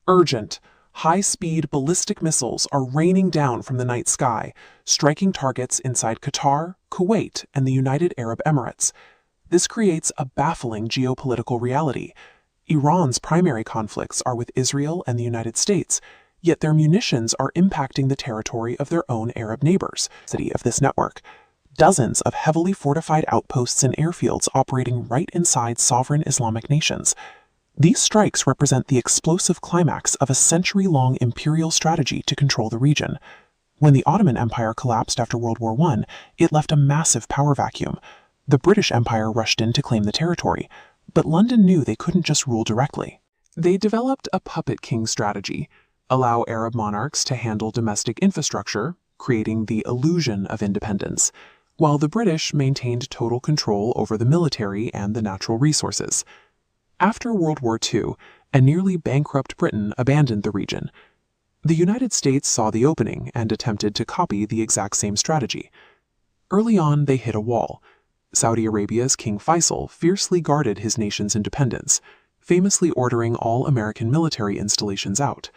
Urgent. High-speed ballistic missiles are raining down from the night sky, striking targets inside Qatar, Kuwait, and the United Arab Emirates. This creates a baffling geopolitical reality. Iran's primary conflicts are with Israel and the United States, yet their munitions are impacting the territory of their own Arab neighbors. Of this network. Dozens of heavily fortified outposts and airfields operating right inside sovereign Islamic nations. These strikes represent the explosive climax of a century-long imperial strategy to control the region. When the Ottoman Empire collapsed after World War I, it left a massive power vacuum. The British Empire rushed in to claim the territory, but London knew they couldn't just rule directly. They developed a puppet king strategy, allow Arab monarchs to handle domestic infrastructure, creating the illusion of independence, while the British maintained total control over the military and the natural resources. After World War II, a nearly bankrupt Britain abandoned the region. The United States saw the opening and attempted to copy the exact same strategy. Early on, they hit a wall. Saudi Arabia's King Faisal fiercely guarded his nation's independence, famously ordering all American military installations out.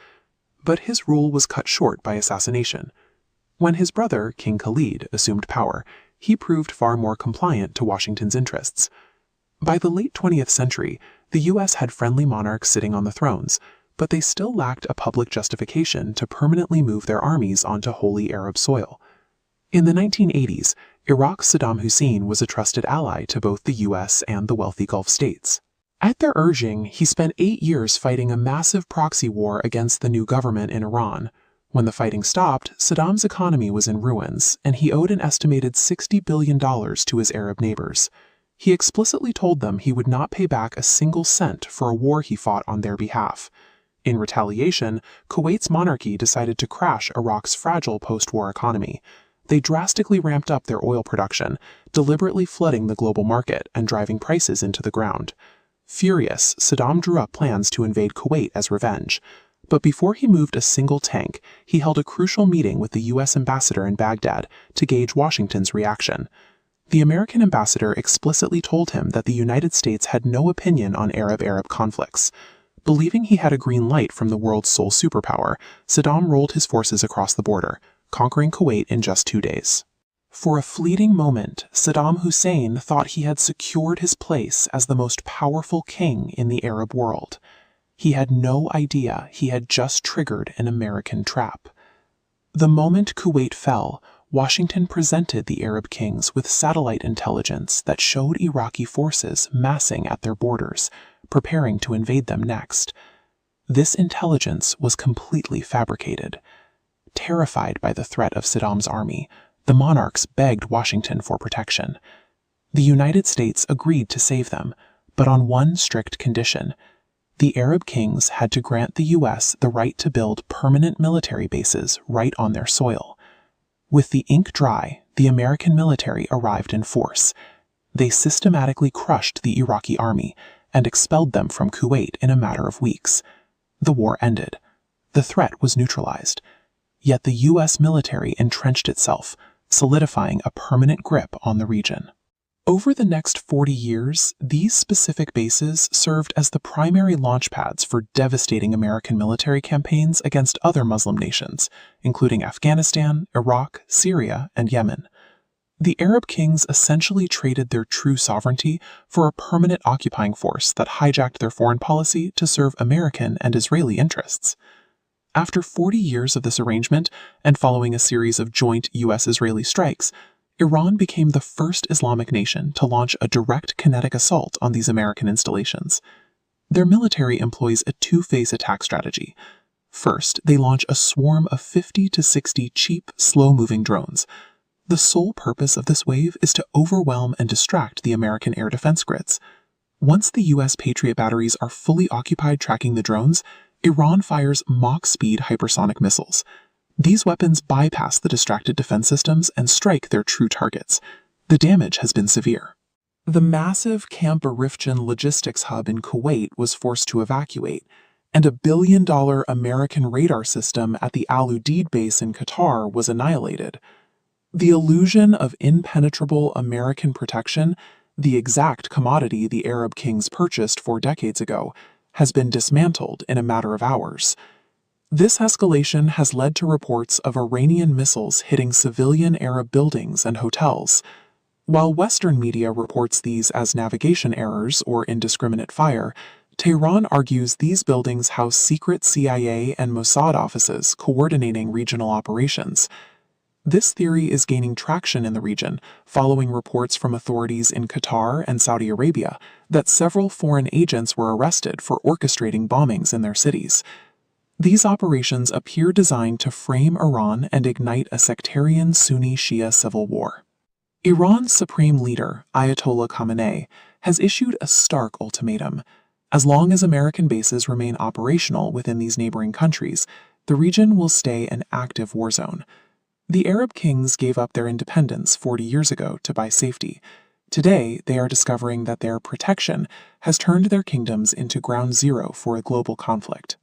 But his rule was cut short by assassination. When his brother, King Khalid, assumed power, he proved far more compliant to Washington's interests. By the late 20th century, the U.S. had friendly monarchs sitting on the thrones, but they still lacked a public justification to permanently move their armies onto holy Arab soil. In the 1980s, Iraq's Saddam Hussein was a trusted ally to both the U.S. and the wealthy Gulf states. At their urging, he spent 8 years fighting a massive proxy war against the new government in Iran. When the fighting stopped, Saddam's economy was in ruins, and he owed an estimated $60 billion to his Arab neighbors. He explicitly told them he would not pay back a single cent for a war he fought on their behalf. In retaliation, Kuwait's monarchy decided to crash Iraq's fragile post-war economy. They drastically ramped up their oil production, deliberately flooding the global market and driving prices into the ground. Furious, Saddam drew up plans to invade Kuwait as revenge. But before he moved a single tank, he held a crucial meeting with the U.S. ambassador in Baghdad to gauge Washington's reaction. The American ambassador explicitly told him that the United States had no opinion on Arab-Arab conflicts. Believing he had a green light from the world's sole superpower, Saddam rolled his forces across the border, conquering Kuwait in just 2 days. For a fleeting moment, Saddam Hussein thought he had secured his place as the most powerful king in the Arab world. He had no idea he had just triggered an American trap. The moment Kuwait fell, Washington presented the Arab kings with satellite intelligence that showed Iraqi forces massing at their borders, preparing to invade them next. This intelligence was completely fabricated. Terrified by the threat of Saddam's army, the monarchs begged Washington for protection. The United States agreed to save them, but on one strict condition. The Arab kings had to grant the U.S. the right to build permanent military bases right on their soil. With the ink dry, the American military arrived in force. They systematically crushed the Iraqi army and expelled them from Kuwait in a matter of weeks. The war ended. The threat was neutralized. Yet the U.S. military entrenched itself, solidifying a permanent grip on the region. Over the next 40 years, these specific bases served as the primary launchpads for devastating American military campaigns against other Muslim nations, including Afghanistan, Iraq, Syria, and Yemen. The Arab kings essentially traded their true sovereignty for a permanent occupying force that hijacked their foreign policy to serve American and Israeli interests. After 40 years of this arrangement, and following a series of joint U.S.-Israeli strikes, Iran became the first Islamic nation to launch a direct kinetic assault on these American installations. Their military employs a two-phase attack strategy. First, they launch a swarm of 50 to 60 cheap, slow-moving drones. The sole purpose of this wave is to overwhelm and distract the American air defense grids. Once the U.S. Patriot batteries are fully occupied tracking the drones, Iran fires Mach-speed hypersonic missiles. These weapons bypass the distracted defense systems and strike their true targets. The damage has been severe. The massive Camp Arifjan logistics hub in Kuwait was forced to evacuate, and a billion-dollar American radar system at the Al Udeid base in Qatar was annihilated. The illusion of impenetrable American protection, the exact commodity the Arab kings purchased 4 decades ago, has been dismantled in a matter of hours. This escalation has led to reports of Iranian missiles hitting civilian Arab buildings and hotels. While Western media reports these as navigation errors or indiscriminate fire, Tehran argues these buildings house secret CIA and Mossad offices coordinating regional operations. This theory is gaining traction in the region following reports from authorities in Qatar and Saudi Arabia that several foreign agents were arrested for orchestrating bombings in their cities. These operations appear designed to frame Iran and ignite a sectarian Sunni-Shia civil war. Iran's supreme leader, Ayatollah Khamenei, has issued a stark ultimatum. As long as American bases remain operational within these neighboring countries, the region will stay an active war zone. The Arab kings gave up their independence 40 years ago to buy safety. Today, they are discovering that their protection has turned their kingdoms into ground zero for a global conflict.